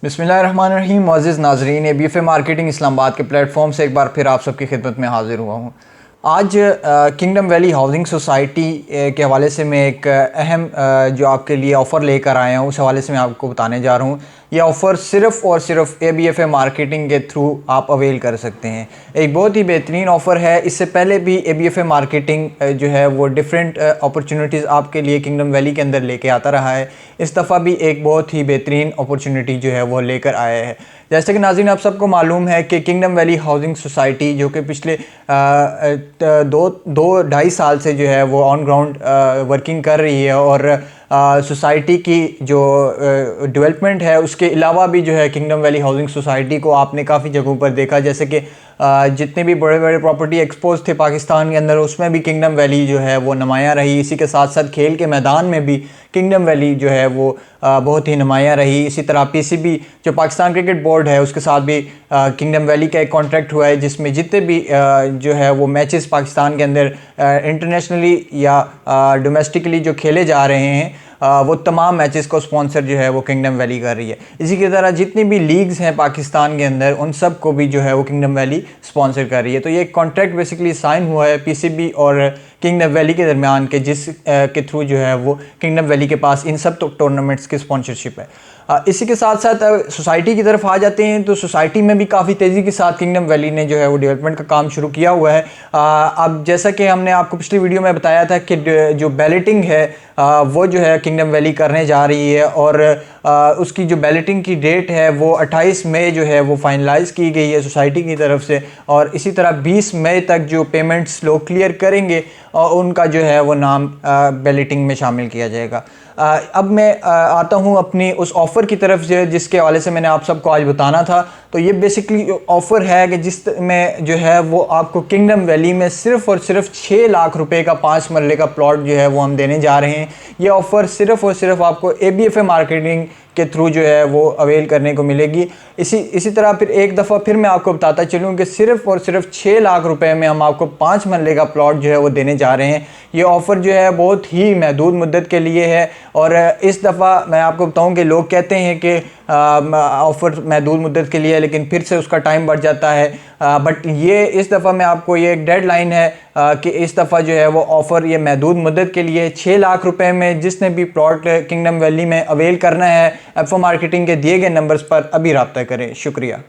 बिस्मिल्लाहिर्रहमानिर्रहीम। मुअज़्ज़िज़ नाज़रीन, ABFA marketing Islamabad के प्लेटफॉर्म से एक बार फिर आप सबकी खिदमत में हाज़िर हुआ हूँ। आज किंगडम वैली हाउसिंग सोसाइटी के हवाले से मैं एक अहम जो आपके लिए ऑफ़र लेकर आया हूँ, उस हवाले से मैं आपको बताने जा रहा हूँ। यह ऑफ़र सिर्फ़ और सिर्फ ABFA मार्केटिंग के थ्रू आप अवेल कर सकते हैं। एक बहुत ही बेहतरीन ऑफ़र है। इससे पहले भी ABFA मार्केटिंग जो है वो डिफरेंट अपॉर्चुनिटीज़ आपके लिए किंगडम वैली के अंदर लेके आता रहा है। इस दफ़ा भी एक बहुत ही बेहतरीन अपॉर्चुनिटी जो है वो लेकर आया है। जैसे कि नाज़रीन आप सबको मालूम है कि किंगडम वैली हाउसिंग सोसाइटी जो कि पिछले दो ढाई साल से जो है वो ऑन ग्राउंड वर्किंग कर रही है और सोसाइटी की जो डेवलपमेंट है उसके अलावा भी जो है किंगडम वैली हाउसिंग सोसाइटी को आपने काफ़ी जगहों पर देखा, जैसे कि जितने भी बड़े बड़े प्रॉपर्टी एक्सपोज थे पाकिस्तान के अंदर, उसमें भी किंगडम वैली जो है वो नुमायाँ रही। इसी के साथ साथ खेल के मैदान में भी किंगडम वैली जो है वो बहुत ही नुमायाँ रही। इसी तरह PCB जो पाकिस्तान क्रिकेट बोर्ड है उसके साथ भी किंगडम वैली का एक कॉन्ट्रैक्ट हुआ है, जिसमें जितने भी जो है वो मैचेस पाकिस्तान के अंदर इंटरनेशनली या डोमेस्टिकली जो खेले जा रहे हैं वो तमाम मैचेस को स्पॉन्सर जो है वो किंगडम वैली कर रही है। इसी की तरह जितनी भी लीग्स हैं पाकिस्तान के अंदर उन सब को भी जो है वो किंगडम वैली स्पॉन्सर कर रही है। तो ये कॉन्ट्रैक्ट बेसिकली साइन हुआ है PCB और किंगडम वैली के दरमियान के, जिस के थ्रू जो है वो किंगडम वैली के पास इन सब टूर्नामेंट्स की स्पॉन्सरशिप है। इसी के साथ साथ सोसाइटी की तरफ आ जाते हैं तो सोसाइटी में भी काफ़ी तेज़ी के साथ किंगडम वैली ने जो है वो डेवलपमेंट का काम शुरू किया हुआ है। अब जैसा कि हमने आपको पिछली वीडियो में बताया था कि जो बैलेटिंग है वो जो है किंगडम वैली करने जा रही है और उसकी जो बैलेटिंग की डेट है वो 28 मई जो है वो फाइनलाइज़ की गई है सोसाइटी की तरफ से, और इसी तरह 20 मई तक जो पेमेंट्स लोग क्लियर करेंगे और उनका जो है वो नाम बैलेटिंग में शामिल किया जाएगा। अब मैं आता हूँ अपनी उस ऑफ़र की तरफ जिसके हवाले से मैंने आप सबको आज बताना था। तो ये बेसिकली ऑफ़र है कि जिस में जो है वो आपको किंगडम वैली में सिर्फ़ और सिर्फ 6 लाख रुपए का 5 मरले का प्लॉट जो है वो हम देने जा रहे हैं। ये ऑफ़र सिर्फ़ और सिर्फ आपको ABFA मार्केटिंग के थ्रू जो है वो अवेल करने को मिलेगी। इसी तरह फिर एक दफ़ा फिर मैं आपको बताता चलूँ कि सिर्फ़ और सिर्फ 6 लाख रुपए में हम आपको 5 मरले का प्लॉट जो है वो देने जा रहे हैं। ये ऑफ़र जो है बहुत ही महदूद मुद्दत के लिए है और इस दफ़ा मैं आपको बताऊं कि लोग कहते हैं कि ऑफ़र महदूद मुद्दत के लिए है, लेकिन फिर से उसका टाइम बढ़ जाता है। बट ये इस दफ़ा मैं आपको ये एक डेडलाइन है कि इस दफ़ा जो है वो ऑफ़र ये महदूद मुद्दत के लिए 6 लाख रुपए में जिसने भी प्लॉट किंगडम वैली में अवेल करना है, ABFA मार्केटिंग के दिए गए नंबर्स पर अभी रब्ता करें। शुक्रिया।